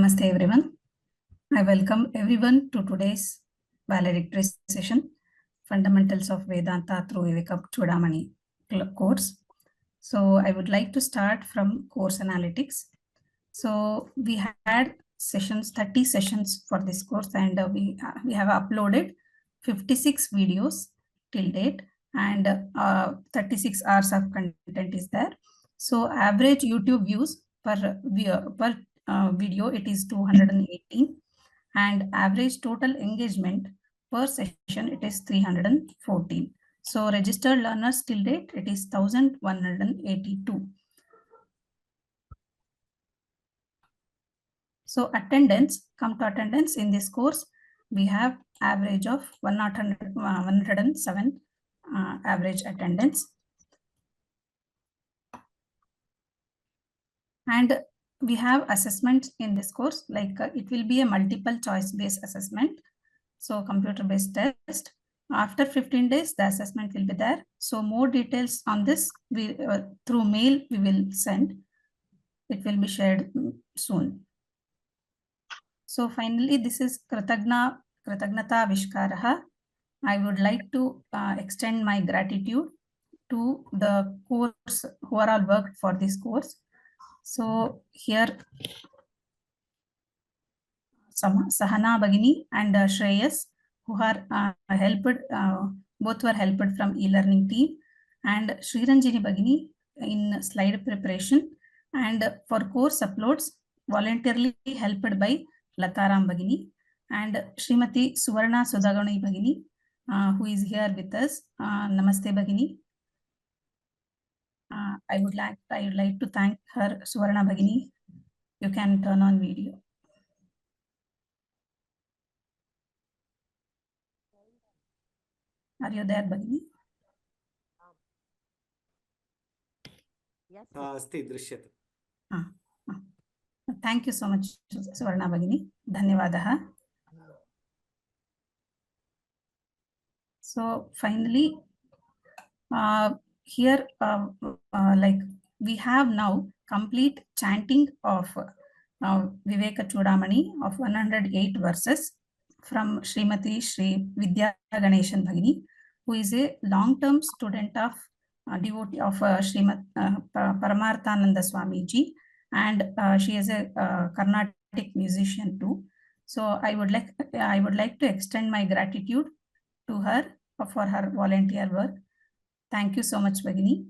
Namaste everyone. I welcome everyone to today's Valedictory session, Fundamentals of Vedanta through Vivekachudamani course. So I would like to start from course analytics. So we had sessions, 30 sessions for this course, and we have uploaded 56 videos till date, and 36 hours of content is there. So average YouTube views per video it is 218, and average total engagement per session it is 314. So registered learners till date it is 1182. So attendance, come to attendance in this course, we have average of 107 average attendance. And we have assessments in this course, like it will be a multiple choice based assessment. So computer based test. After 15 days, the assessment will be there. So more details on this, we through mail we will send. It will be shared soon. So finally, this is Kritagnata Vishkaraha. I would like to extend my gratitude to the course who are all worked for this course. So here, Sahana Bagini and Shreyas, who are helped, both were helped from e-learning team, and Sriranjini Bagini in slide preparation, and for course uploads, voluntarily helped by Lataram Bagini, and Srimati Suvarna Sudagani Bagini, who is here with us. Namaste Bagini. I would like to thank her, Suvarna Bagini. You can turn on video. Are you there, Bagini? Yes. Asti drishyate. Thank you so much, Suvarna Bagini. Dhanyavadaha. So finally, here, like we have now complete chanting of Vivekachudamani of 108 verses from Srimati Sri Vidya Ganeshan Bhagini, who is a long-term student of devotee of Srimat Paramarthananda Swamiji, and she is a Carnatic musician too. So I would like to extend my gratitude to her for her volunteer work. Thank you so much, Bagini.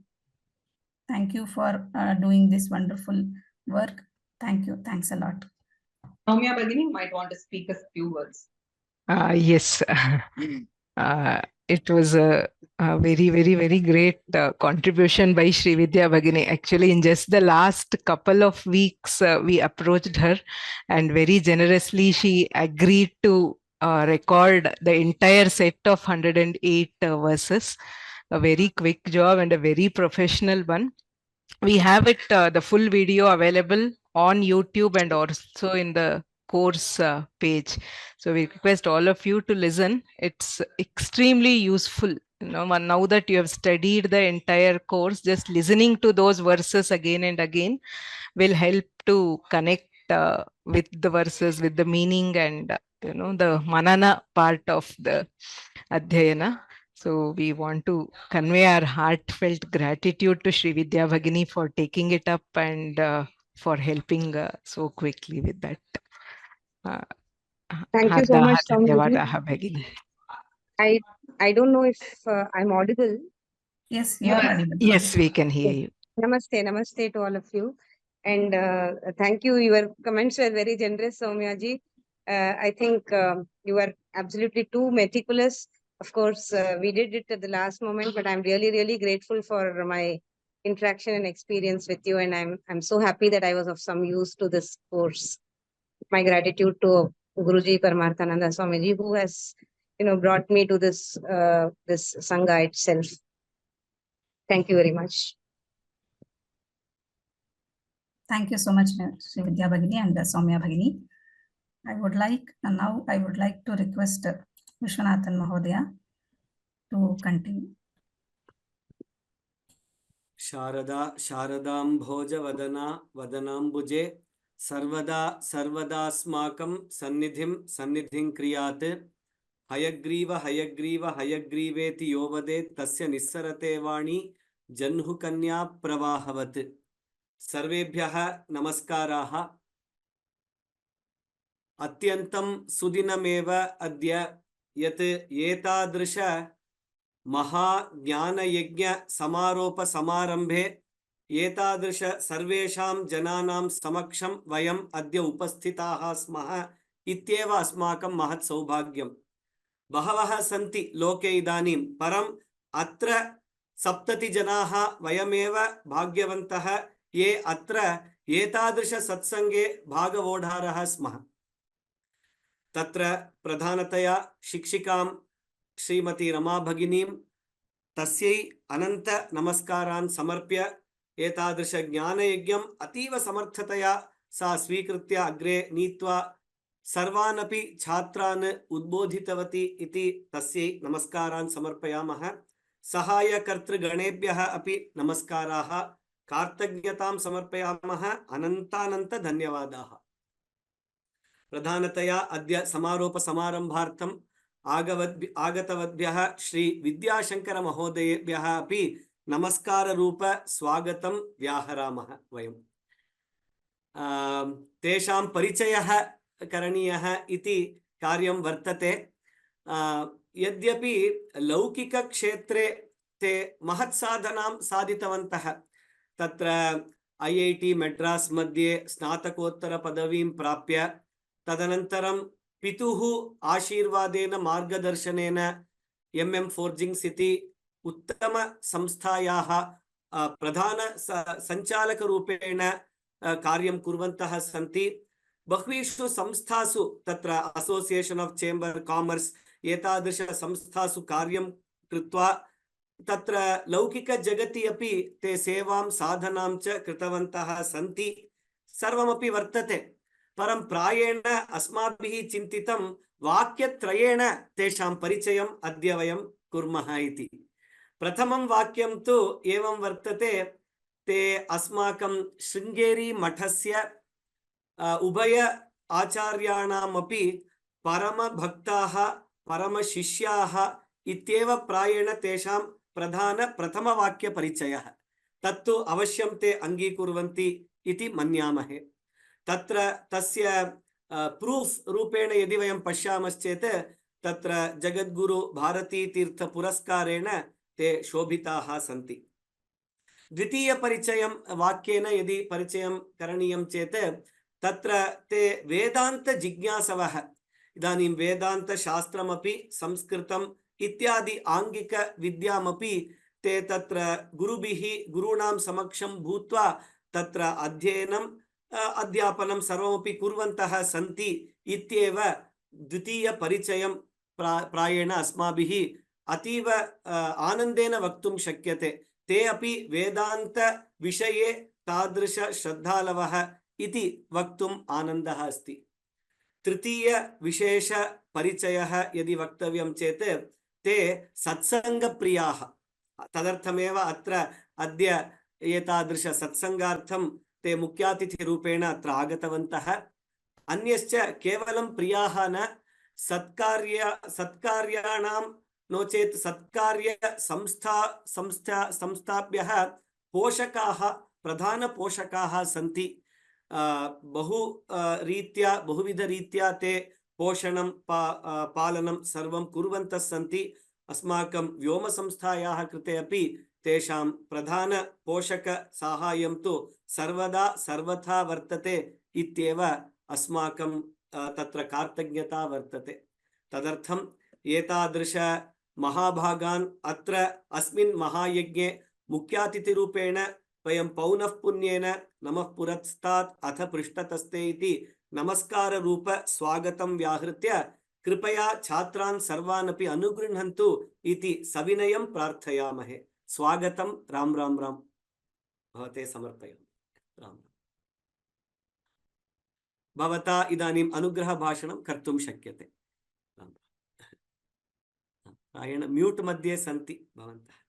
Thank you for doing this wonderful work. Thank you. Thanks a lot. Soumya Bagini might want to speak a few words. Yes, it was a very, very, very great contribution by Sri Vidya Bhagini. Actually, in just the last couple of weeks, we approached her, and very generously she agreed to record the entire set of 108 verses. A very quick job and a very professional one. We have it, the full video available on YouTube and also in the course page. So we request all of you to listen. It's extremely useful. You know, now that you have studied the entire course, just listening to those verses again and again will help to connect with the verses, with the meaning, and the manana part of the adhyayana. So we want to convey our heartfelt gratitude to Sri Vidya Bhagini for taking it up and for helping so quickly with that. Thank you so much, Bhagini. I don't know if I'm audible. Yes, you are audible. Yes, we can hear you. Namaste to all of you. And thank you. Your comments were very generous, Soumya ji. I think you were absolutely too meticulous. Of course, we did it at the last moment, but I'm really, really grateful for my interaction and experience with you. And I'm so happy that I was of some use to this course. My gratitude to Guruji Paramarthananda Swamiji, who has brought me to this this Sangha itself. Thank you very much. Thank you so much, Sri Vidya Bhagini and Soumya Bhagini. I would like to request Vishwanathan Mahodaya to continue. Sharadam Bhoja Vadana Vadanambuje सर्वदा सर्वदास्माकं सन्निधिं क्रियात् हयग्रीव हयग्रीव हयग्रीवेति यो वदेत् तस्य निस्सरते वाणी जह्नुकन्या प्रवाहवत्। सर्वेभ्यः नमस्काराः। अत्यन्तं सुदिनमेव अद्य यत् एतादृश महाज्ञानयज्ञ समारोप समारंभे एतादृश सर्वेषां जनानां समक्षं वयम् अद्य उपस्थिताः स्मः इत्येव अस्माकं महत् सौभाग्यम्। बहवः सन्ति लोके इदानीं, परम् अत्र 70 जनाः वयमेव भाग्यवन्तः ये अत्र एतादृश सत्सङ्गे भागवोढारः स्मः। तत्र प्रधानतया शिक्षिकां श्रीमती रमा भगिनीं तस्यै अनन्त नमस्कारान् समर्प्य एतादृश ज्ञानयज्ञम् अतीव समर्थतया सा स्वीकृत्य अग्रे नीत्वा सर्वान् अपि छात्रान् उद्बोधितवती इति तस्यै नमस्कारान् समर्पयामः। सहायकर्तृगणेभ्यः अपि नमस्काराः, कार्तज्ञतां समर्पयामः, अनन्तानन्त धन्यवादाः। प्रधानतया अद्य समारोप समारंभार्थम् आगतवद्भ्यः श्री विद्याशंकर महोदयेभ्यः अपि नमस्काररूप स्वागतं व्याहरामः वयम्। तेषां परिचयः करणीयः इति कार्यं वर्तते। यद्यपि लौकिकक्षेत्रे ते महत्साधनां साधितवन्तः, तत्र IIT मद्रास् मध्ये स्नातकोत्तरपदवीं प्राप्य तदनन्तरं पितुः आशीर्वादेन मार्गदर्शनेन MM फोर्जिंग्स् इति उत्तम संस्थायाः प्रधान संचालकरूपेण कार्यं कुर्वन्तः सन्ति। बह्वीषु संस्थासु तत्र असोसिएशन् ऑफ चेम्बर कॉमर्स एतादृश संस्थासु कार्यं कृत्वा तत्र लौकिक जगति अपि ते सेवां साधनां च कृतवन्तः सन्ति। सर्वमपि वर्तते, परं प्रायेण अस्माभिः चिन्तितं वाक्यत्रयेण तेषां परिचयम् अद्य वयं कुर्मः इति। प्रथमं वाक्यं तु एवं वर्तते, ते अस्माकं शृङ्गेरी मठस्य उभय आचार्याणामपि परमभक्ताः परमशिष्याः इत्येव प्रायेण तेषां प्रथमवाक्यपरिचयः। तत्तु अवश्यं ते अङ्गीकुर्वन्ति इति मन्यामहे। तत्र तस्य प्रूफ् रूपेण यदि वयं पश्यामश्चेत् तत्र जगद्गुरु भारतीतीर्थ पुरस्कारेण ते शोभिताः सन्ति। द्वितीय परिचयं वाक्येन यदि परिचयं करणीयं चेत् तत्र ते वेदांत जिज्ञासवः। इदानीं वेदांत शास्त्रमपि संस्कृतम् इत्यादि आंगिक विद्यामपि ते तत्र गुरुभिः गुरूणां समक्षं भूत्वा तत्र अध्ययनम् अध्यापनं सर्वमपि कुर्वन्तः सन्ति इत्येव द्वितीय परिचयं प्रायेण अस्माभिः अतीव आनन्देन वक्तुं शक्यते। ते अपि वेदांत विषये तादृश श्रद्धालवः इति वक्तुम् आनन्दः अस्ति। तृतीय विशेष परिचयः यदि वक्तव्यं चेत् ते सत्सङ्गप्रियाः। तदर्थमेव अत्र अद्य एतादृश सत्सङ्गार्थं ते मुख्यातिथिरूपेण अत्र आगतवन्तः। अन्यश्च केवलं प्रियाः न, सत्कार्याणां नो चेत् सत्कार्य संस्थाभ्यः पोषकाः प्रधान पोषकाः सन्ति। बहुविध रीत्या ते पोषणं पालनं सर्वं कुर्वन्तः सन्ति। अस्माकं व्योमसंस्थायाः कृते अपि तेषां प्रधान पोषक साहाय्यं तु सर्वदा सर्वथा वर्तते इत्येव अस्माकं तत्र कार्तज्ञता वर्तते। तदर्थं एतादृश महाभागान् अत्र अस्मिन् महायज्ञे मुख्यातिथिरूपेण वयं पौनः पुन्येन नमः पुरस्तात् अथ पृष्ठतस्ते इति नमस्काररूप स्वागतं व्याहृत्य कृपया छात्रान् सर्वान् अपि अनुगृह्णन्तु इति सविनयं प्रार्थयामहे। स्वागतं। राम राम राम। भवते समर्पयामि। राम। भवता इदानीम् अनुग्रहभाषणं कर्तुं शक्यते। राम। प्रायेण म्यूट् मध्ये सन्ति भवन्तः।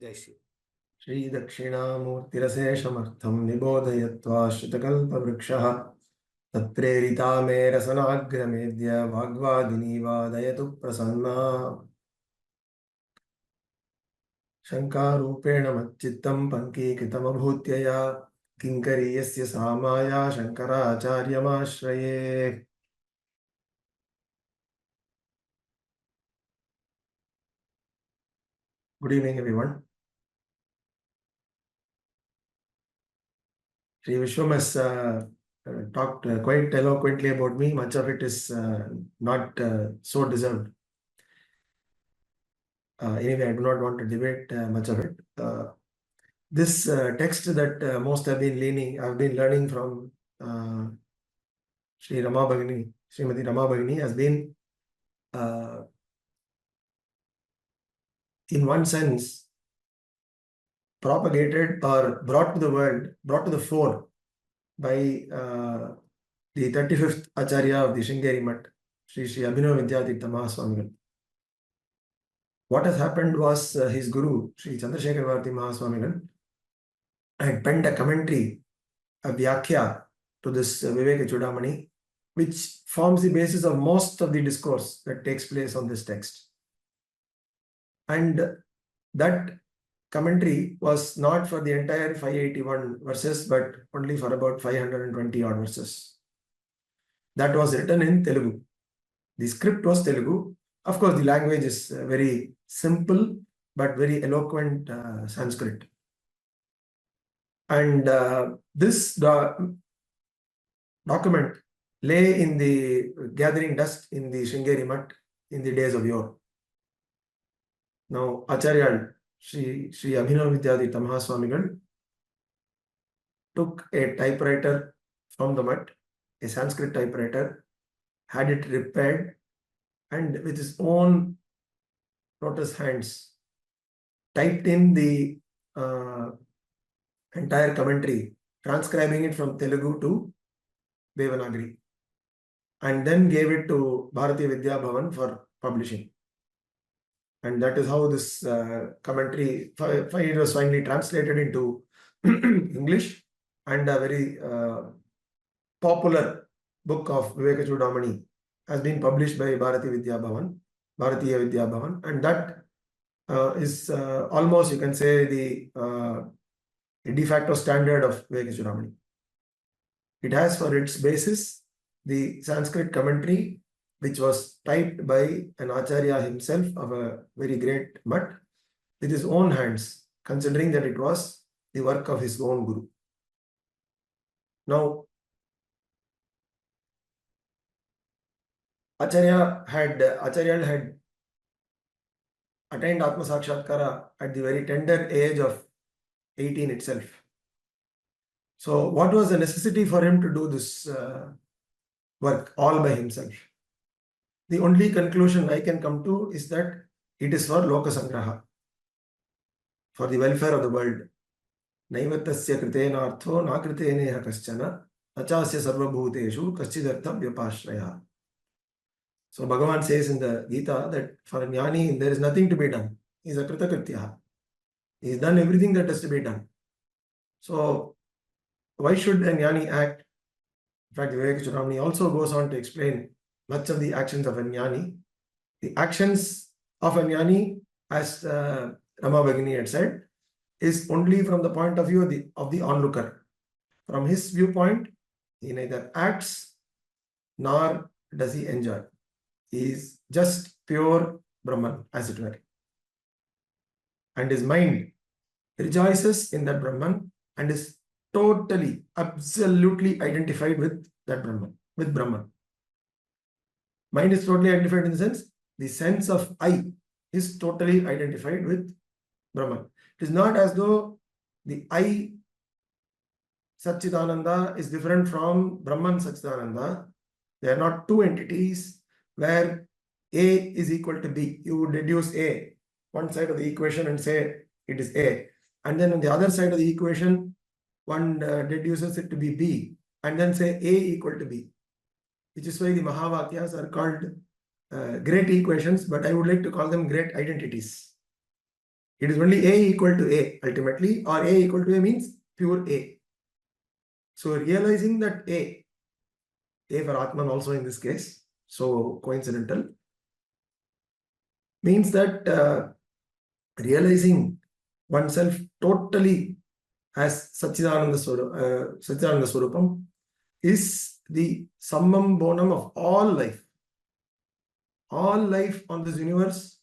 जय Shri. Shri Dakshinamurtiraseshamartham Nibodhayatva Shitakalpavrikshaha Tatrerita me rasanagramedya Bhagvadini vadayatu prasanna Shankarupena matchittam pankikritamabhutyaya Kinkariyasya samaya Shankaracharyamashraye. Good evening, everyone. Sri Vishwam has talked quite eloquently about me. Much of it is not so deserved. Anyway, I do not want to debate much of it. This text that most have been I've been learning from Srimati Rama Bhagini has been, in one sense, propagated or brought to the world, brought to the fore by the 35th Acharya of the Sringeri Mutt, Sri Abhinav Vidyatirtha Mahaswamigal. What has happened was his guru, Sri Chandrasekhar Bharati Mahaswamigal, had penned a commentary, a vyakhya to this Vivekachudamani, which forms the basis of most of the discourse that takes place on this text. And that commentary was not for the entire 581 verses, but only for about 520 odd verses. That was written in Telugu. The script was Telugu. Of course, the language is very simple, but very eloquent Sanskrit. And this document lay in the gathering dust in the Sringeri Mutt in the days of yore. Now, Acharya Sri Abhinav Vidyatirtha Mahaswamigal took a typewriter from the Mutt, a Sanskrit typewriter, had it repaired, and with his own lotus hands typed in the entire commentary, transcribing it from Telugu to Devanagari, and then gave it to Bharatiya Vidya Bhavan for publishing. And that is how this commentary, it was finally translated into English, and a very popular book of Vivekachudamani has been published by Bharatiya Vidya Bhavan, and that is almost, you can say, the de facto standard of Vivekachudamani. It has for its basis the Sanskrit commentary, which was typed by an Acharya himself of a very great Mutt with his own hands, considering that it was the work of his own guru. Now, Acharya had attained Atma Sakshatkara at the very tender age of 18 itself. So, what was the necessity for him to do this work all by himself? The only conclusion I can come to is that it is for Loka Sangraha, for the welfare of the world. Naivatasya kritena artho na kriteneha kaschana achasya sarva bhuteshu kaschidartham vyapashraya. So Bhagavan says in the Gita that for a jnani there is nothing to be done. He is a kritakritya. He has done everything that has to be done. So why should a jnani act? In fact, Vivekachudamani also goes on to explain much of the actions of a jnani. The actions of a jnani, as Rama Bhagini had said, is only from the point of view of the onlooker. From his viewpoint, he neither acts nor does he enjoy. He is just pure Brahman, as it were. And his mind rejoices in that Brahman and is totally, absolutely identified with that Brahman, with Brahman. Mind is totally identified in the sense of I is totally identified with Brahman. It is not as though the I Satchidananda is different from Brahman Satchidananda. They are not two entities where A is equal to B. You would reduce A, one side of the equation, and say it is A. And then on the other side of the equation, one reduces it to be B, and then say A equal to B. Which is why the Mahavakyas are called great equations, but I would like to call them great identities. It is only A equal to A ultimately, or A equal to A means pure A. So realizing that A for Atman also in this case, so coincidental, means that realizing oneself totally as Satchidananda Swarupam is the summum bonum of all life. All life on this universe,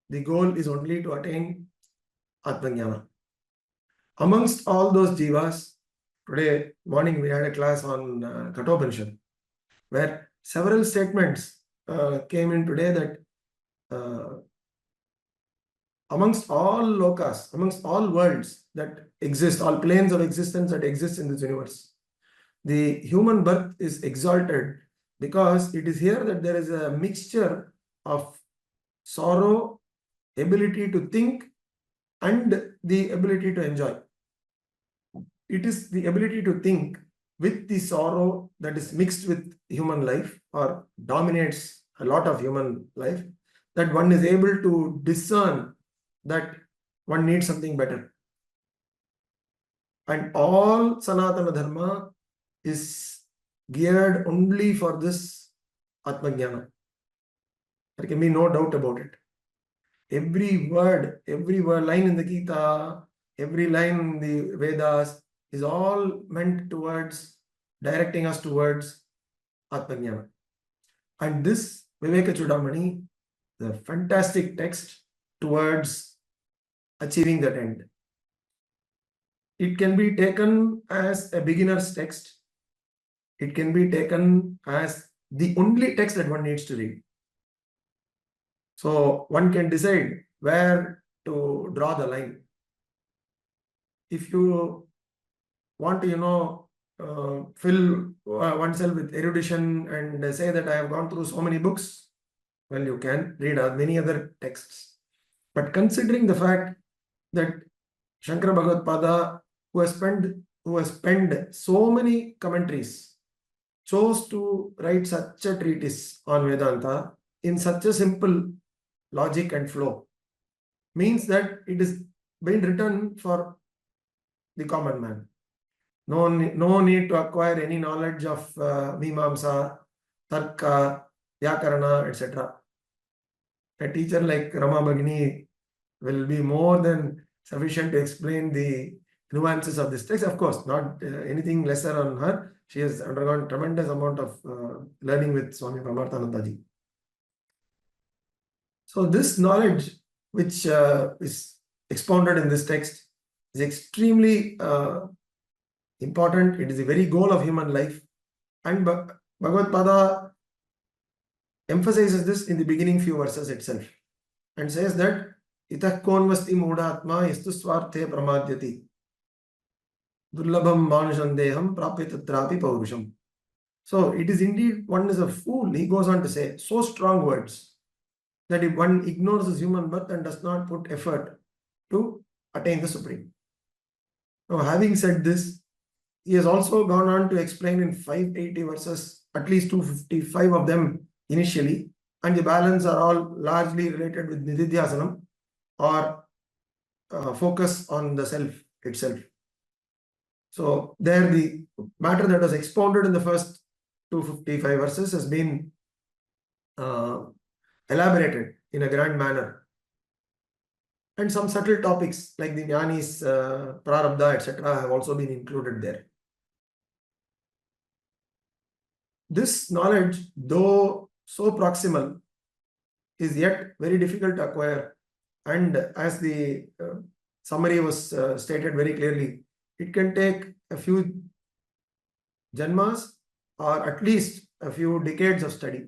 the goal is only to attain Atmajnana. Amongst all those jivas, today morning we had a class on Kathopanishad, where several statements came in today that amongst all lokas, amongst all worlds that exist, all planes of existence that exist in this universe, the human birth is exalted because it is here that there is a mixture of sorrow, ability to think, and the ability to enjoy. It is the ability to think with the sorrow that is mixed with human life or dominates a lot of human life, that one is able to discern that one needs something better. And all Sanatana Dharma is geared only for this Atmajnana. There can be no doubt about it. Every word, line in the Gita, every line in the Vedas is all meant towards directing us towards Atmajnana. And this Vivekachudamani, the fantastic text towards achieving that end. It can be taken as a beginner's text. It can be taken as the only text that one needs to read. So one can decide where to draw the line. If you want to, fill oneself with erudition and say that I have gone through so many books, well, you can read many other texts. But considering the fact that Shankara Bhagavad-pada, who has penned so many commentaries, chose to write such a treatise on Vedanta in such a simple logic and flow, means that it is been written for the common man. No need to acquire any knowledge of Mimamsa, Tarka, Vyakarana, etc. A teacher like Rama Bhagini will be more than sufficient to explain the nuances of this text. Of course, not anything lesser on her. She has undergone tremendous amount of learning with Swami Paramarthanandaji. So this knowledge, which is expounded in this text, is extremely important. It is the very goal of human life. And Bhagavad-pada emphasizes this in the beginning few verses itself and says that Itah konvasti mudatma yastu swarthe pramadyati durlabham manushandeham prapyatatrapi paurusham. So it is indeed one is a fool, he goes on to say, so strong words, that if one ignores his human birth and does not put effort to attain the Supreme. Now, having said this, he has also gone on to explain in 580 verses, at least 255 of them initially, and the balance are all largely related with Nididhyasanam or focus on the self itself. So there the matter that was expounded in the first 255 verses has been elaborated in a grand manner. And some subtle topics like the Jnani's Prarabdha, etc. have also been included there. This knowledge, though so proximal, is yet very difficult to acquire. And as the summary was stated very clearly, it can take a few janmas or at least a few decades of study.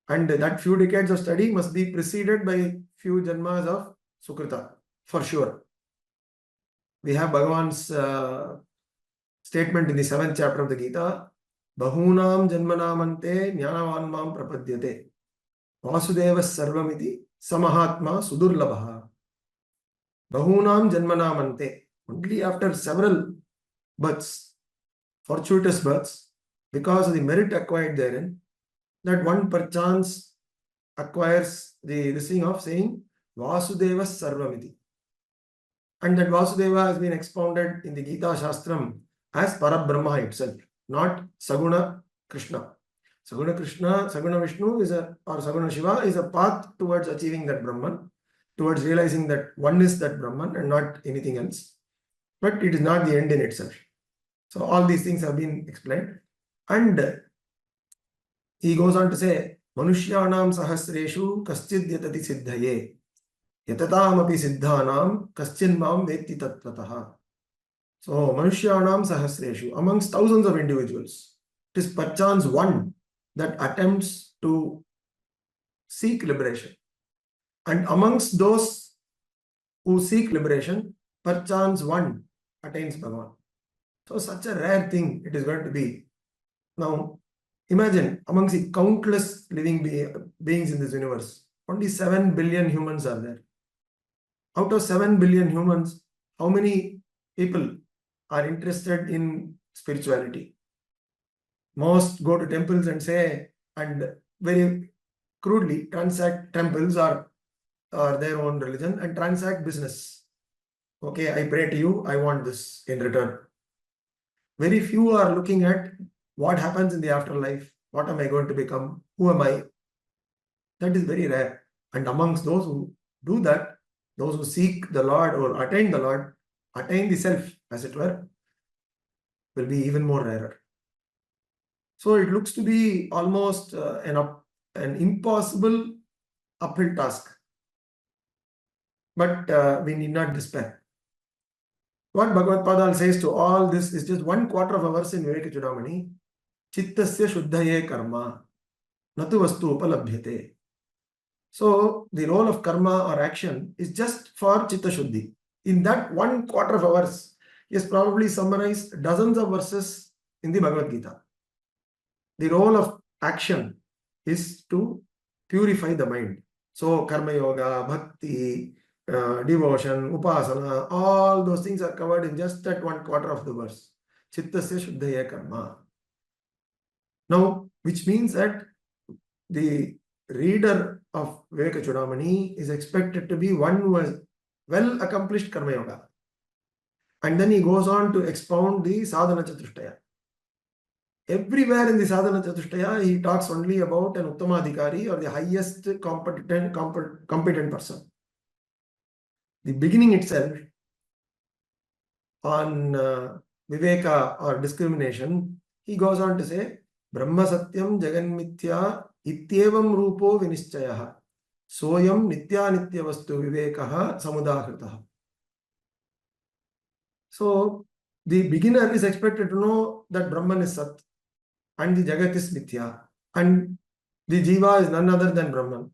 And that few decades of study must be preceded by few janmas of Sukrita, for sure. We have Bhagavan's statement in the 7th chapter of the Gita, Bahunam janmanamante jnanavan mam prapadyate Vasudeva sarvamiti samahatma sudurlabha. Bahunam janmanamante. Only after several births, fortuitous births, because of the merit acquired therein, that one perchance acquires this thing of saying Vasudeva Sarvamiti. And that Vasudeva has been expounded in the Gita Shastram as Parabrahma itself, not Saguna Krishna. Saguna Krishna, Saguna Vishnu or Saguna Shiva is a path towards achieving that Brahman, towards realizing that one is that Brahman and not anything else. But it is not the end in itself. So all these things have been explained. And he goes on to say, Manushyanam sahasreshu kaschid yatati siddhaye. Yatatam api siddhanam kaschin mam vetti tattvataha. So Manushyanam sahasreshu, amongst thousands of individuals, it is perchance one that attempts to seek liberation. And amongst those who seek liberation, perchance one attains Bhagavan. So such a rare thing it is going to be. Now, imagine amongst the countless living beings in this universe, only 7 billion humans are there. Out of 7 billion humans, how many people are interested in spirituality? Most go to temples and say, and very crudely transact temples or their own religion and transact business. Okay, I pray to you, I want this in return. Very few are looking at what happens in the afterlife. What am I going to become? Who am I? That is very rare. And amongst those who do that, those who seek the Lord or attain the Lord, attain the self, as it were, will be even more rarer. So it looks to be almost an impossible uphill task. But we need not despair. What Bhagavad Padal says to all this is just 1/4 of a verse in Vivekachudamani. Chittasya shuddhaye karma natu vastu upalabhyate. So the role of karma or action is just for chitta shuddhi. In that 1/4 of a verse, he has probably summarized dozens of verses in the Bhagavad Gita. The role of action is to purify the mind. So karma yoga, bhakti, devotion, upasana, all those things are covered in just that 1/4 of the verse. Chittasya shuddhaya karma. Now, which means that the reader of Vivekachudamani is expected to be one who has well accomplished karma yoga. And then he goes on to expound the sadhana chatushtaya. Everywhere in the sadhana chatushtaya, he talks only about an uttamadhikari or the highest competent person. The beginning itself on Viveka or discrimination, he goes on to say, Brahma Satyam Jagan Mithya Ityevam Rupo Vinischayah Soyam Nitya Nitya Vastu Vivekaha Samudahritaha. So the beginner is expected to know that Brahman is Sat and the Jagat is Mithya and the Jiva is none other than Brahman.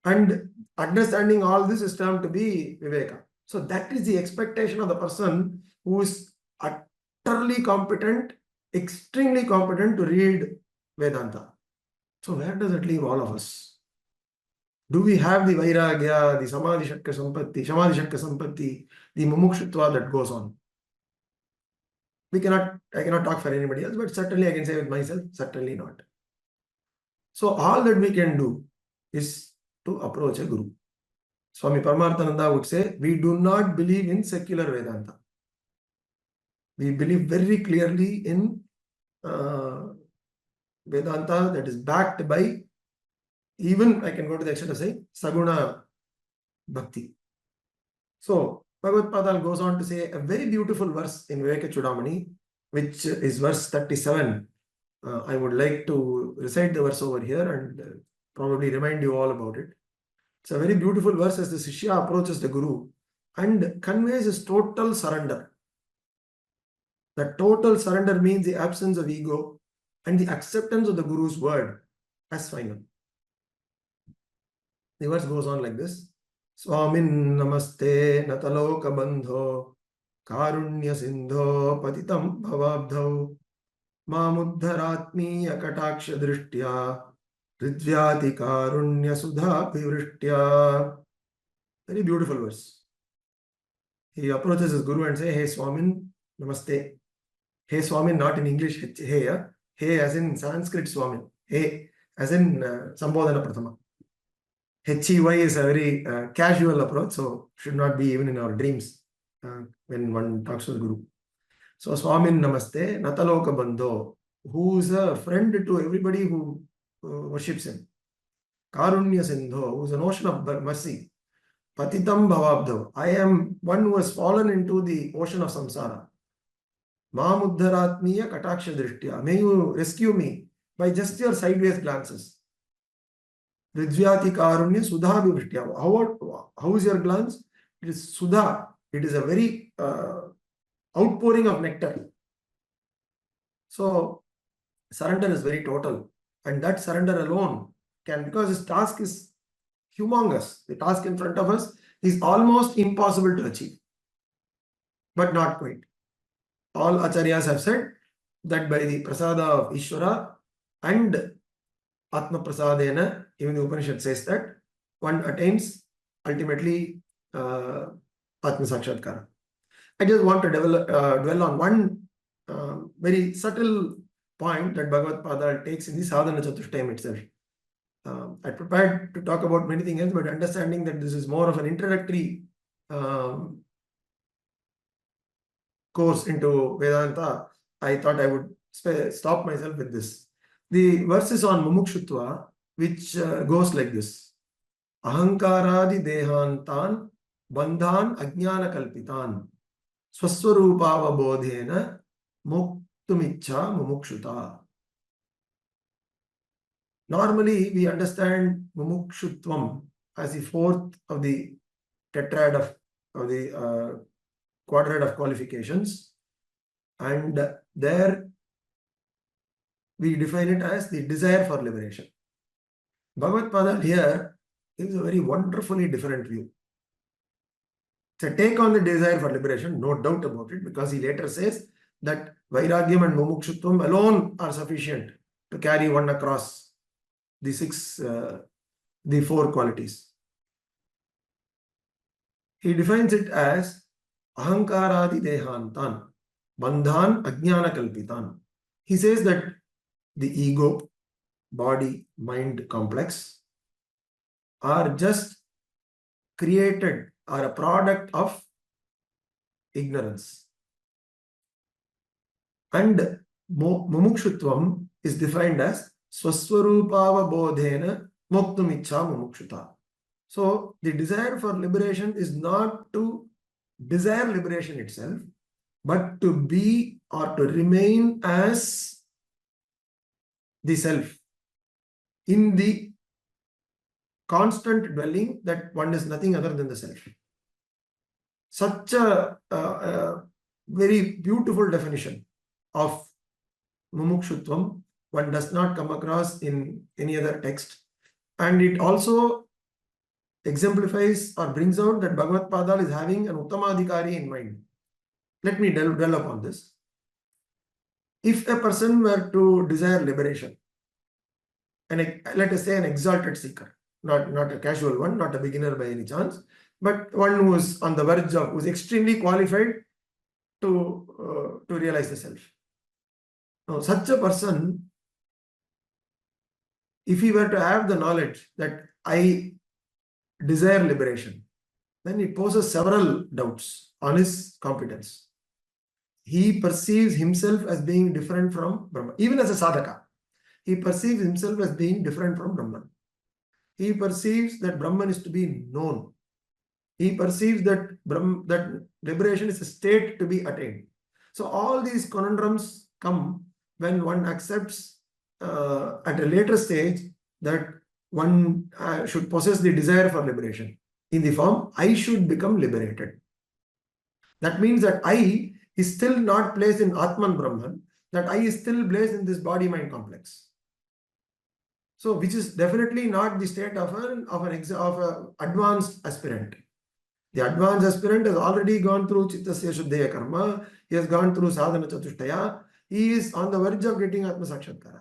And understanding all this is termed to be Viveka. So that is the expectation of the person who is utterly competent, extremely competent to read Vedanta. So where does it leave all of us? Do we have the Vairagya, the Samadhi Shakya Sampatti, the Mumukshutva that goes on? I cannot talk for anybody else, but certainly I can say with myself, certainly not. So all that we can do is to approach a guru. Swami Paramarthananda would say, we do not believe in secular Vedanta. We believe very clearly in Vedanta that is backed by, even I can go to the extent of saying, Saguna Bhakti. So Bhagavad Padal goes on to say a very beautiful verse in Vivekachudamani, which is verse 37. I would like to recite the verse over here and probably remind you all about it. It's a very beautiful verse as the Shishya approaches the Guru and conveys his total surrender. The total surrender means the absence of ego and the acceptance of the Guru's word as final. The verse goes on like this. Swamin namaste nataloka bandho karunya sindho patitam bhavabdho mamuddharatmi akataksha drishtya Ridvyati karunya sudha vivrishtya. Very beautiful verse. He approaches his Guru and says, hey Swamin, namaste. Hey Swamin, not in English, hey, hey as in Sanskrit Swamin. Hey as in Sambodhana Prathama. HEY is a very casual approach, so should not be even in our dreams when one talks to the Guru. So Swamin Namaste, Nataloka Bandho, who is a friend to everybody who worships him. Karunya Sindho, who is an ocean of mercy. Patitam Bhavabdho, I am one who has fallen into the ocean of samsara. Mamuddharatmiya Kataksha Drishtya, may you rescue me by just your sideways glances. Ridvyati Karunya Sudha Vivrishtya. How is your glance? It is Sudha. It is a very outpouring of nectar. So surrender is very total, and that surrender alone can, because this task is humongous. The task in front of us is almost impossible to achieve, but not quite. All acharyas have said that by the prasada of Ishvara and Atma Prasadena, even the Upanishad says that one attains ultimately Atma Sakshatkara. I just want to dwell on one very subtle point that Bhagavad Pada takes in the Sadhana Chatushtayam itself. I prepared to talk about many things else, but understanding that this is more of an introductory course into Vedanta, I thought I would stop myself with this. The verses on Mumukshutva, which goes like this. Ahankaradi dehantan bandhan ajnana kalpitan swaswarupava bodhena muktumicha mumukshuta. Normally, we understand mumukshutvam as the fourth of the tetrad of the quadrant of qualifications, and there we define it as the desire for liberation. Bhagavad Pada here gives a very wonderfully different view. It's a take on the desire for liberation, no doubt about it, because he later says that Vairagyam and Mumukshutvam alone are sufficient to carry one across the four qualities. He defines it as Ahankaradi dehantan bandhan ajnana kalpitan. He says that the ego, body, mind complex are just created, are a product of ignorance. And mumukshutvam is defined as swaswarupava bodhena muktumicha mumukshuta. So the desire for liberation is not to desire liberation itself, but to be or to remain as the self in the constant dwelling that one is nothing other than the self. Such a very beautiful definition of mumukshutvam one does not come across in any other text, and it also exemplifies or brings out that Bhagavad Pada is having an Uttamadhikari in mind. Let me dwell upon this. If a person were to desire liberation, and let us say an exalted seeker, not a casual one, not a beginner by any chance, but one who is on the verge of, who is extremely qualified to realize the self. Now, such a person, if he were to have the knowledge that I desire liberation, then it poses several doubts on his competence. He perceives himself as being different from Brahman. Even as a sadhaka, he perceives himself as being different from Brahman. He perceives that Brahman is to be known. He perceives that that liberation is a state to be attained. So all these conundrums come when one accepts at a later stage that one should possess the desire for liberation in the form I should become liberated. That means that I is still not placed in Atman Brahman, that I is still placed in this body-mind complex. So, which is definitely not the state of an advanced aspirant. The advanced aspirant has already gone through Chittasya Shuddhaya Karma, he has gone through Sadhana Chatushtaya, he is on the verge of getting Atma Sakshatkara.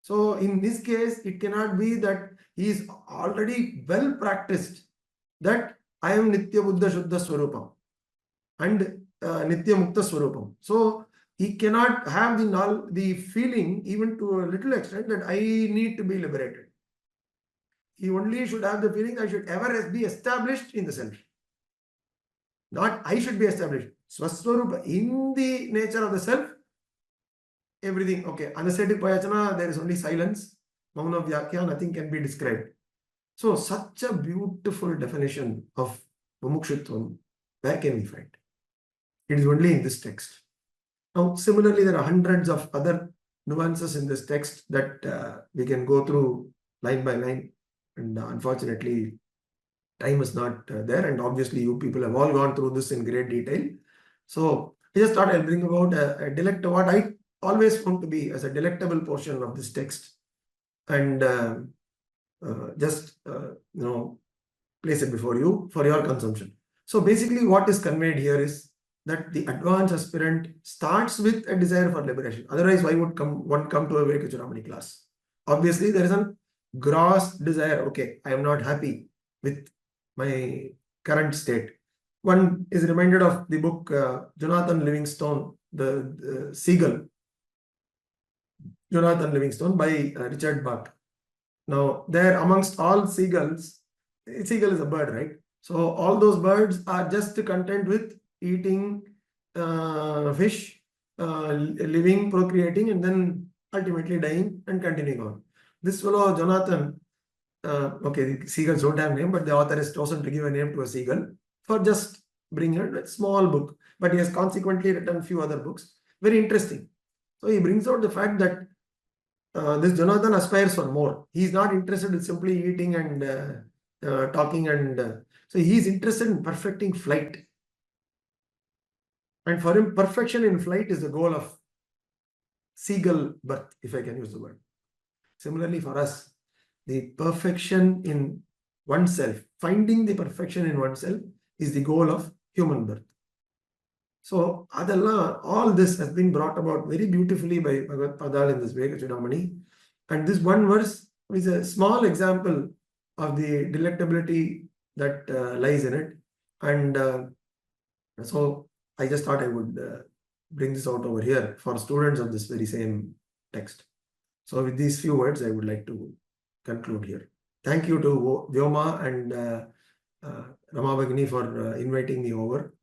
So, in this case, it cannot be that he is already well practiced that I am Nitya Buddha Shuddha Swarupam and Nitya Mukta Swarupam. So, he cannot have the feeling, even to a little extent, that I need to be liberated. He only should have the feeling I should ever be established in the self. Not I should be established. Swaswarupa, in the nature of the self, everything, okay. Anasthetic payachana, there is only silence. Mauna Vyakya, nothing can be described. So, such a beautiful definition of mumukshutvam, where can we find? It is only in this text. Now, similarly, there are hundreds of other nuances in this text that we can go through line by line. And unfortunately, time is not there. And obviously, you people have all gone through this in great detail. So, I just thought I'll bring about what I always found to be as a delectable portion of this text. And place it before you for your consumption. So basically what is conveyed here is that the advanced aspirant starts with a desire for liberation. Otherwise, why would one come to a Vivekachudamani class? Obviously, there is a gross desire. Okay, I am not happy with my current state. One is reminded of the book Jonathan Livingstone, the Seagull. Jonathan Livingstone by Richard Bach. Now, there amongst all seagulls, seagull is a bird, right? So, all those birds are just content with eating fish, living, procreating, and then ultimately dying and continuing on. This fellow, Jonathan, okay, the seagulls don't have a name, but the author has chosen to give a name to a seagull for just bringing a small book. But he has consequently written a few other books. Very interesting. So, he brings out the fact that this Jonathan aspires for more. He is not interested in simply eating and talking, and so he is interested in perfecting flight. And for him, perfection in flight is the goal of seagull birth, if I can use the word. Similarly, for us, the perfection in oneself, finding the perfection in oneself is the goal of human birth. So, all this has been brought about very beautifully by Bhagavad Padal in this Vivekachudamani. And this one verse is a small example of the delectability that lies in it. And so, I just thought I would bring this out over here for students of this very same text. So, with these few words, I would like to conclude here. Thank you to Vyoma and Rama Bhagini for inviting me over.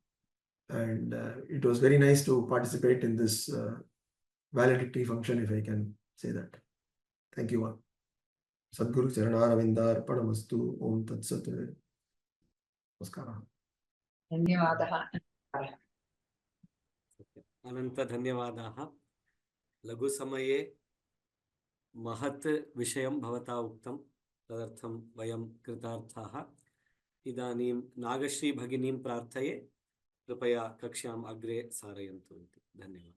And it was very nice to participate in this valedictory function, if I can say that. Thank you all. Sadguru Charanaravinda Arpanamastu. Om Tat Sat. Namaskara. धन्यवादः अनंत धन्यवादाः. लघु समये महत् विषयं भवता उक्तं, तदर्थं वयं कृतार्थाः. इदानीं नागश्री भगिनीं प्रार्थये कृपया कक्षाम् अग्रे सारयन्तु इति. धन्यवादः.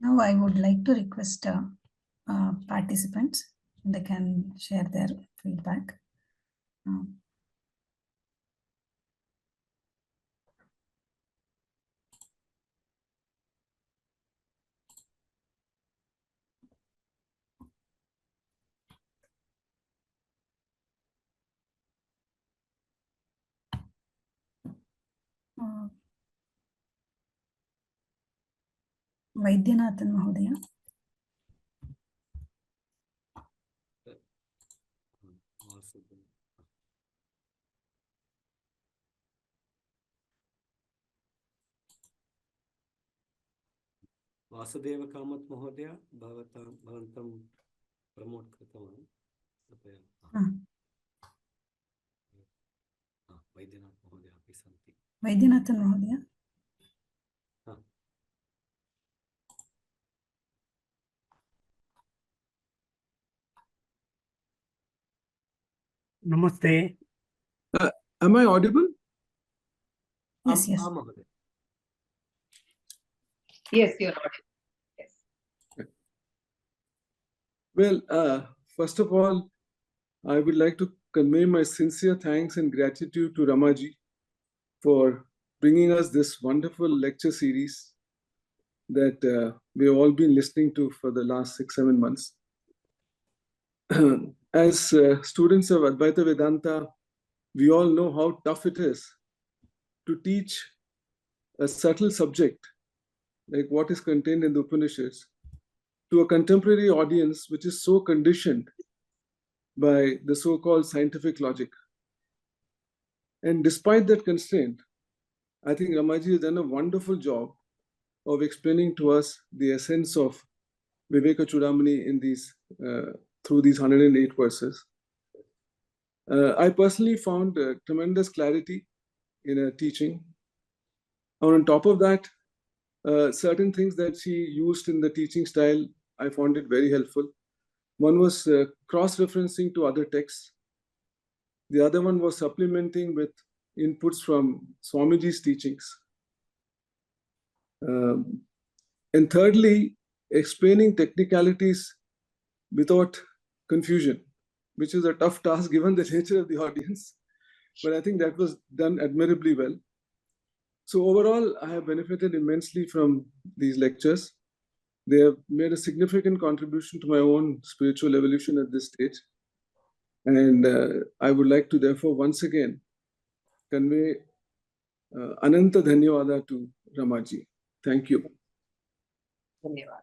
Now I would like to request participants, they can share their feedback. Vaidyanathan Mahodaya. Vasudev Kamat महोदय भवन्तं प्रमोट कृतवान्. कृपया वैद्यनाथ महोदय अपि सन्ति. Vaidyanathan Mahodaya. Namaste. Am I audible? Yes, yes. Yes, you're audible. Yes. Well, first of all, I would like to convey my sincere thanks and gratitude to Ramaji for bringing us this wonderful lecture series that we've all been listening to for the last 6-7 months. As students of Advaita Vedanta, we all know how tough it is to teach a subtle subject like what is contained in the Upanishads to a contemporary audience which is so conditioned by the so-called scientific logic. And despite that constraint, I think Ramaji has done a wonderful job of explaining to us the essence of Vivekachudamani in these through these 108 verses. I personally found tremendous clarity in her teaching. And on top of that, certain things that she used in the teaching style, I found it very helpful. One was cross-referencing to other texts. The other one was supplementing with inputs from Swamiji's teachings. And thirdly, explaining technicalities without confusion, which is a tough task given the nature of the audience. But I think that was done admirably well. So overall, I have benefited immensely from these lectures. They have made a significant contribution to my own spiritual evolution at this stage. And I would like to therefore once again convey Ananta Dhanyavada to Ramaji. Thank you. Dhanyavad.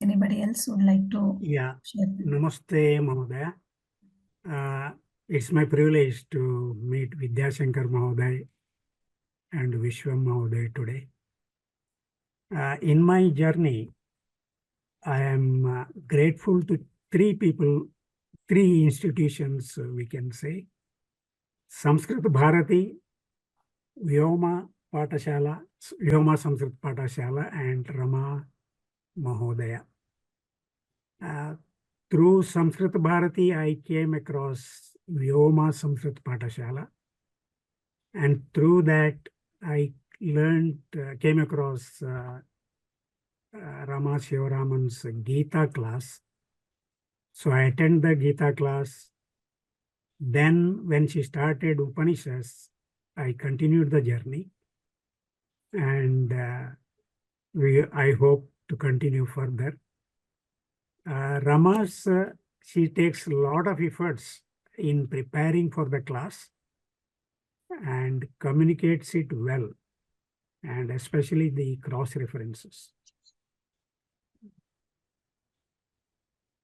Anybody else would like to Yeah, share? Namaste, Mahodaya. It's my privilege to meet Vidyashankar Mahoday and Vishwam Mahoday today. In my journey, I am grateful to three people, three institutions, we can say. Sanskrit Bharati, vyoma-samskrta-pathasala, and Rama Mahodaya. Through Sanskrit Bharati, I came across vyoma-samskrta-pathasala, and through that I came across Rama Sivaraman's Gita class. So I attended the Gita class. Then when she started Upanishads, I continued the journey, and I hope to continue further. Rama's, she takes a lot of efforts in preparing for the class and communicates it well, and especially the cross references.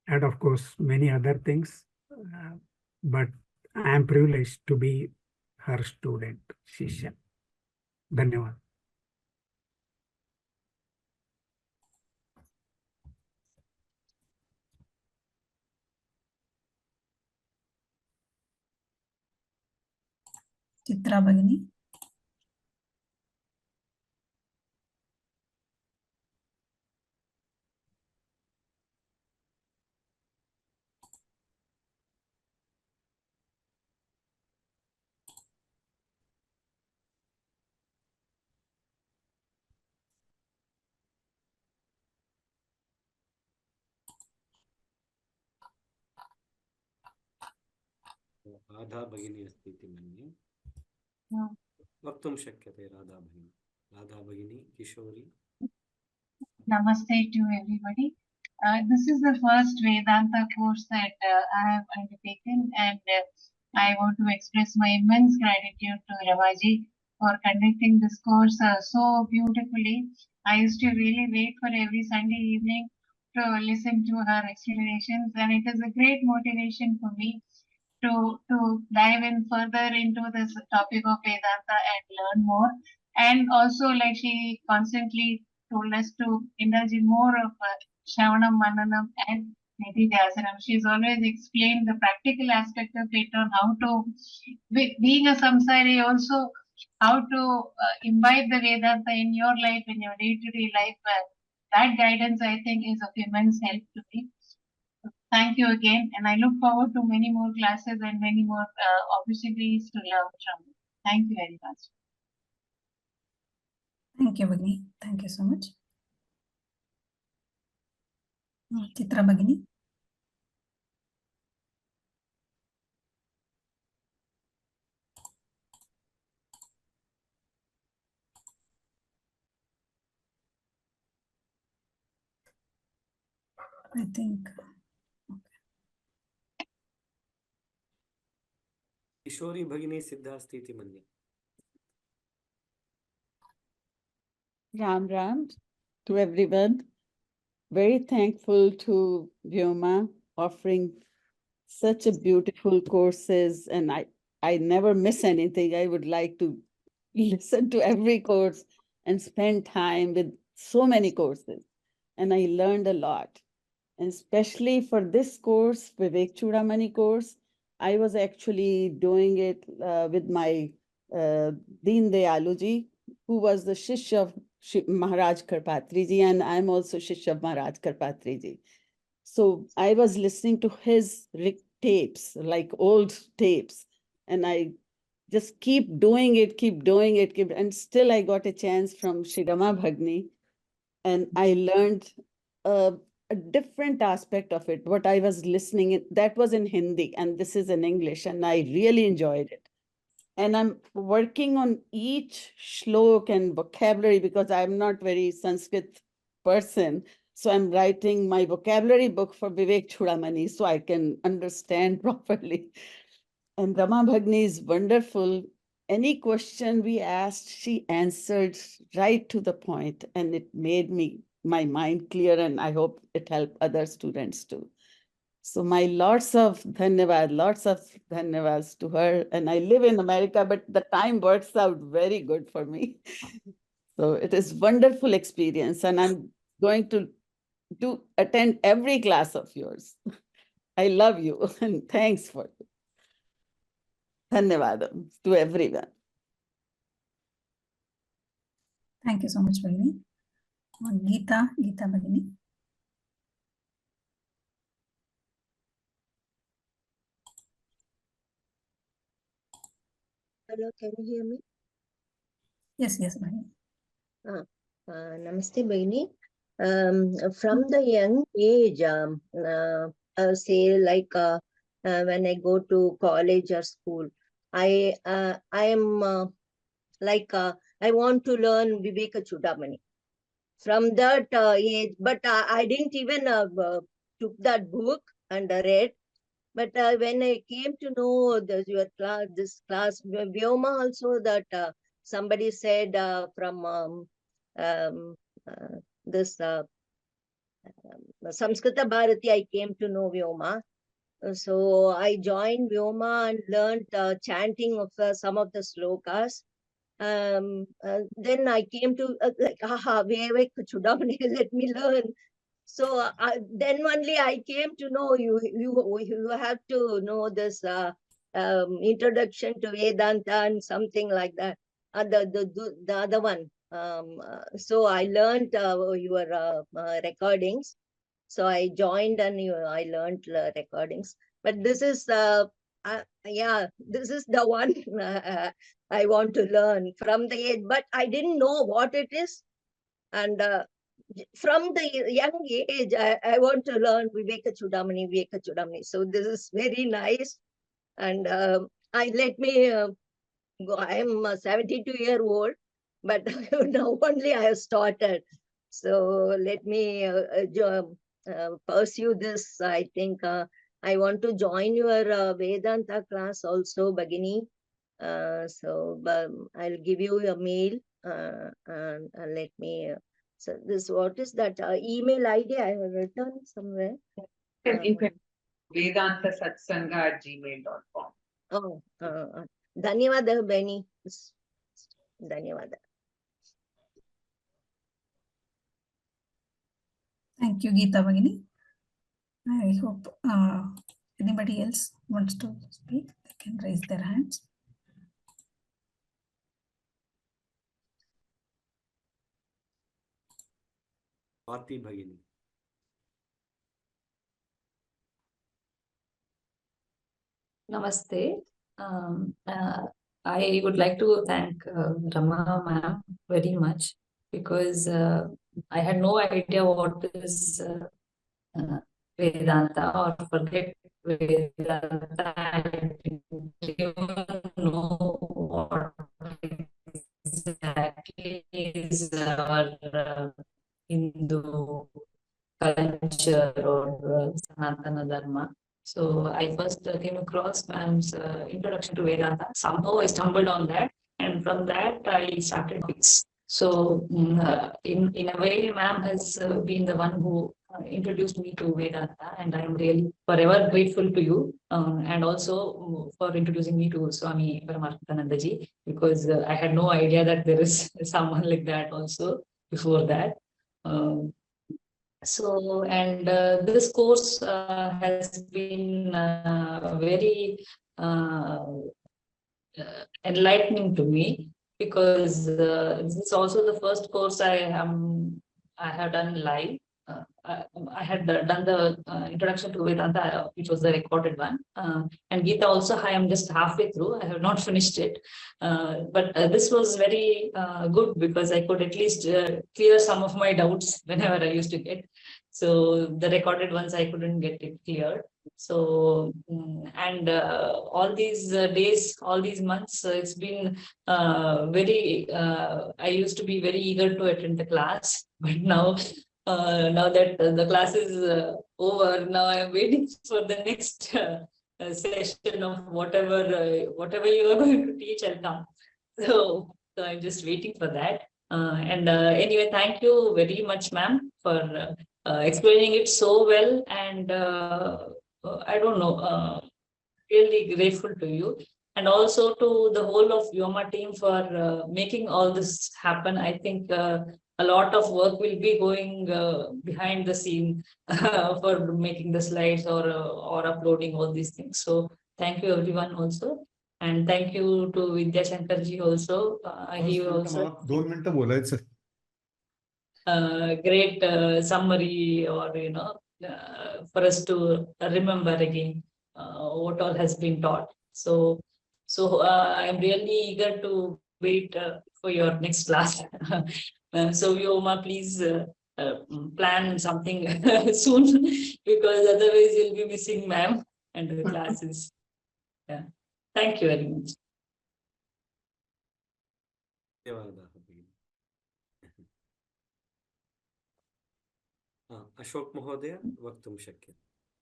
And of course, many other things, but I am privileged to be her student, Shishya. Dhanyavad. Chitra Bhagini. Radha भगिनी अस्ति इति मन्ये वक्तुं शक्यते राधा भगिनी किशोरी Namaste to everybody. This is the first Vedanta course that I have undertaken, and I want to express my immense gratitude to Ramaji for conducting this course so beautifully. I used to really wait for every Sunday evening to listen to her explanations, and it is a great motivation for me to dive in further into this topic of Vedanta and learn more. And also, like she constantly told us to indulge in more of Shravanam, Mananam, and Nididhyasanam. She's always explained the practical aspect of it on how to, being a samsari, also how to imbibe the Vedanta in your life, in your day-to-day life. That guidance, I think, is of immense help to me. Thank you again, and I look forward to many more classes and many more opportunities to learn from you. Thank you very much. Thank you, Bhagini. Thank you so much. Chitra Bhagini. I think. किशोरी भगिनी सिद्धा अस्ति इति मन्ये। Ram Ram to everyone. Very thankful to Vyoma offering such a beautiful courses, and I never miss anything. I would like to listen to every course and spend time with so many courses. And I learned a lot. And especially for this course, Vivekachudamani course, I was actually doing it with my Deen Dayaluji, who was the Shishya of Maharaj Karpatriji, and I'm also Shishya of Maharaj Karpatriji. So I was listening to his tapes, like old tapes, and I just keep doing it, and still I got a chance from Shri Rama Bhagni, and I learned a different aspect of it. What I was listening, that was in Hindi, and this is in English, and I really enjoyed it. And I'm working on each shlok and vocabulary because I'm not very Sanskrit person. So I'm writing my vocabulary book for Vivekachudamani so I can understand properly. And Rama Bhagni is wonderful. Any question we asked, she answered right to the point, and it made my mind clear, and I hope it helped other students too. So my lots of dhanyawads to her. And I live in America, but the time works out very good for me. So it is wonderful experience, and I'm going to attend every class of yours. I love you, and thanks for it. Dhanyavadam to everyone. Thank you so much, Bhagini. Geeta Bhagini. Hello, can you hear me? Yes, Bhagini. Namaste, Bhagini. From the young age, say like when I go to college or school, I am like I want to learn Vivekachudamani. From that age, but I didn't even took that book and read. But when I came to know this class, Vyoma also, that somebody said from this Samskrita Bharati, I came to know Vyoma. So I joined Vyoma and learned chanting of some of the slokas. Then I came to like, Vivekachudamani, let me learn. So then only I came to know you have to know this introduction to Vedanta and something like that. The other one. So I learned your recordings. So I joined and I learned recordings. But this is this is the one I want to learn from the age. But I didn't know what it is, and from the young age, I want to learn Vivekachudamani. So this is very nice. And let me go. I am 72-year-old, but now only I have started. So let me pursue this. I think I want to join your Vedanta class also, Bhagini. So I'll give you a mail and let me. So this, what is that email ID I have written somewhere? You can vedantasatsanga@gmail.com. Oh, Dhanyavada, Benny. Dhanyavada. Thank you, Geeta Bhagini. I hope anybody else wants to speak, they can raise their hands. Swati Bhagini. Namaste. I would like to thank Rama ma'am very much because I had no idea what is Vedanta, or forget Vedanta. I didn't even know what exactly is our Hindu culture or Sanatana Dharma. So I first came across ma'am's introduction to Vedanta. Somehow I stumbled on that, and from that I started this. So in a way, ma'am has been the one who introduced me to Vedanta, and I am really forever grateful to you, and also for introducing me to Swami Paramarthanandaji, because I had no idea that there is someone like that also before that. So, and this course has been very enlightening to me, because this is also the first course I have done live. I had done the introduction to Vedanta, which was the recorded one, and Gita also. I am just halfway through. I have not finished it, but this was very good, because I could at least clear some of my doubts whenever I used to get. So the recorded ones I couldn't get it cleared. So and all these days, all these months, it's been very. I used to be very eager to attend the class, but now that the class is over, now I'm waiting for the next session of whatever you are going to teach. I'll come. So I'm just waiting for that. And anyway, thank you very much, ma'am, for explaining it so well. And I don't know, really grateful to you. And also to the whole of Vyoma team for making all this happen. I think a lot of work will be going behind the scene for making the slides or uploading all these things. So thank you everyone also. And thank you to Vidya Shankarji also. He also 2 minutes बोलायचं. Great summary, or for us to remember again what all has been taught. So I'm really eager to wait for your next class. So Vyoma, please plan something soon, because otherwise you'll be missing ma'am and the classes. Yeah. Thank you very much. Ashok महोदय वक्तुं शक्यते.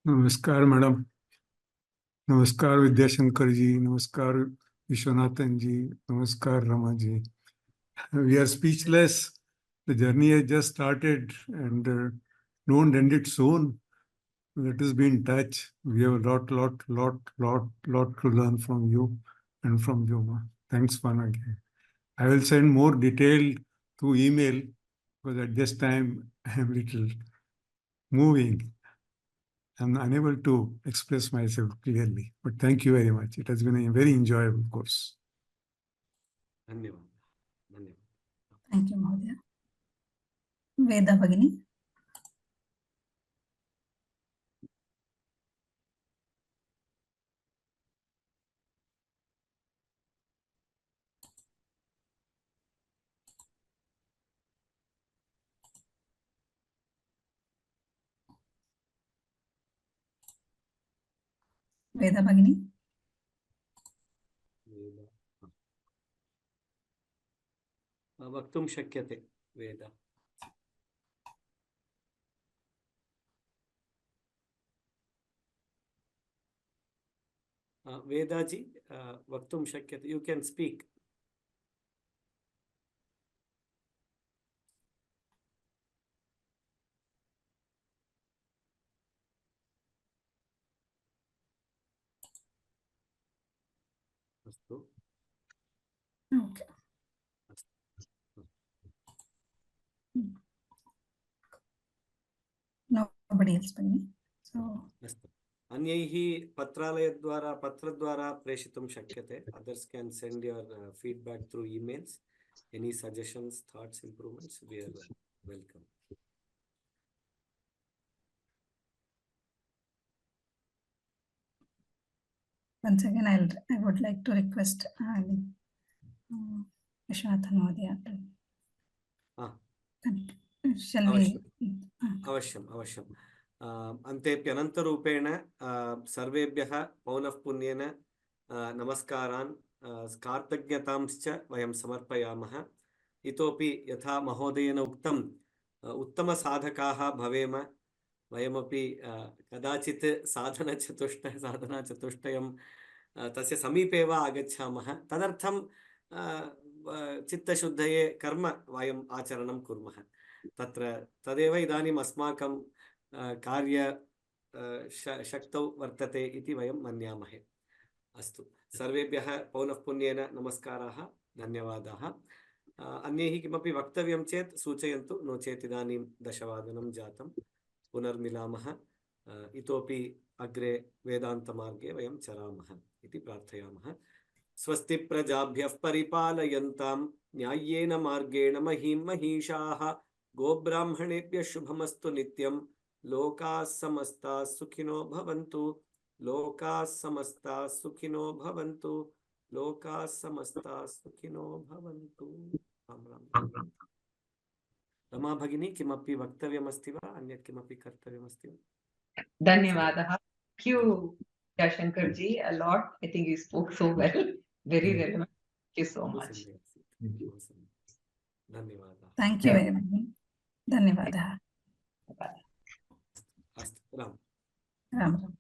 नमस्कार madam. नमस्कार विद्याशंकर जी. नमस्कार विश्वनाथन जी. नमस्कार Rama ji. We are speechless. The journey has just started, and don't end it soon. Let us be in touch. We have a lot to learn from you and from Vyoma. Thanks once again. I will send more detail through email, because at this time I am little moving. I'm unable to express myself clearly, but thank you very much. It has been a very enjoyable course. धन्यवाद. धन्यवाद. Thank you, Mahodaya. Veda Bhagini. Veda Bhagini. वक्तुं शक्यते वेद. वेदाजी वक्तुं शक्यते. You can speak. अस्तु. Okay. Nobody else, Bhagini. So. अस्तु. अन्यैः पत्रद्वारा प्रेषितुं शक्यते. Others can send your feedback through emails. Any suggestions, thoughts, improvements, we are welcome. Once again, I would like to request Vishwanathan Mahodaya to shall we? अवश्यम्. अन्तेप्यनन्तरूपेण सर्वेभ्यः पौनःपुन्येन नमस्कारान् कार्तज्ञतांश्च वयं समर्पयामः. इतोपि यथा महोदयेन उक्तम् उत्तमसाधकाः भवेम, वयमपि कदाचित् साधनाचतुष्टयं तस्य समीपे एव आगच्छामः तदर्थं चित्तशुद्धये कर्म वयम् आचरणं कुर्मः तदेव इदानीम् अस्माकं कार्य शक्तौ वर्तते इति वयं मन्यामहे अस्तु सर्वेभ्यः पौनःपुन्येन नमस्काराः धन्यवादाः अन्यैः किमपि वक्तव्यं चेत् सूचयन्तु नो चेत् इदानीं 10:00 जातं पुनर्मिलामः इतोपि अग्रे वेदान्तमार्गे वयं चरामः इति प्रार्थयामः स्वस्ति प्रजाभ्यः परिपालयन्तां न्याय्येन मार्गेण महीं महिषाः गोब्राह्मणेभ्यः शुभमस्तु नित्यं लोकाः समस्ताः सुखिनो भवन्तु लोकाः समस्ताः सुखिनो भवन्तु लोकाः समस्ताः सुखिनो भवन्तु राम राम रमा भगिनी किमपि वक्तव्यमस्ति वा अन्यत् किमपि कर्तव्यमस्ति वा धन्यवादः. Thank you, Shankar ji, a lot. I think you spoke so well. Very relevant. Thank you so much. धन्यवादः. Thank you very much. धन्यवादः. अस्तु राम राम राम.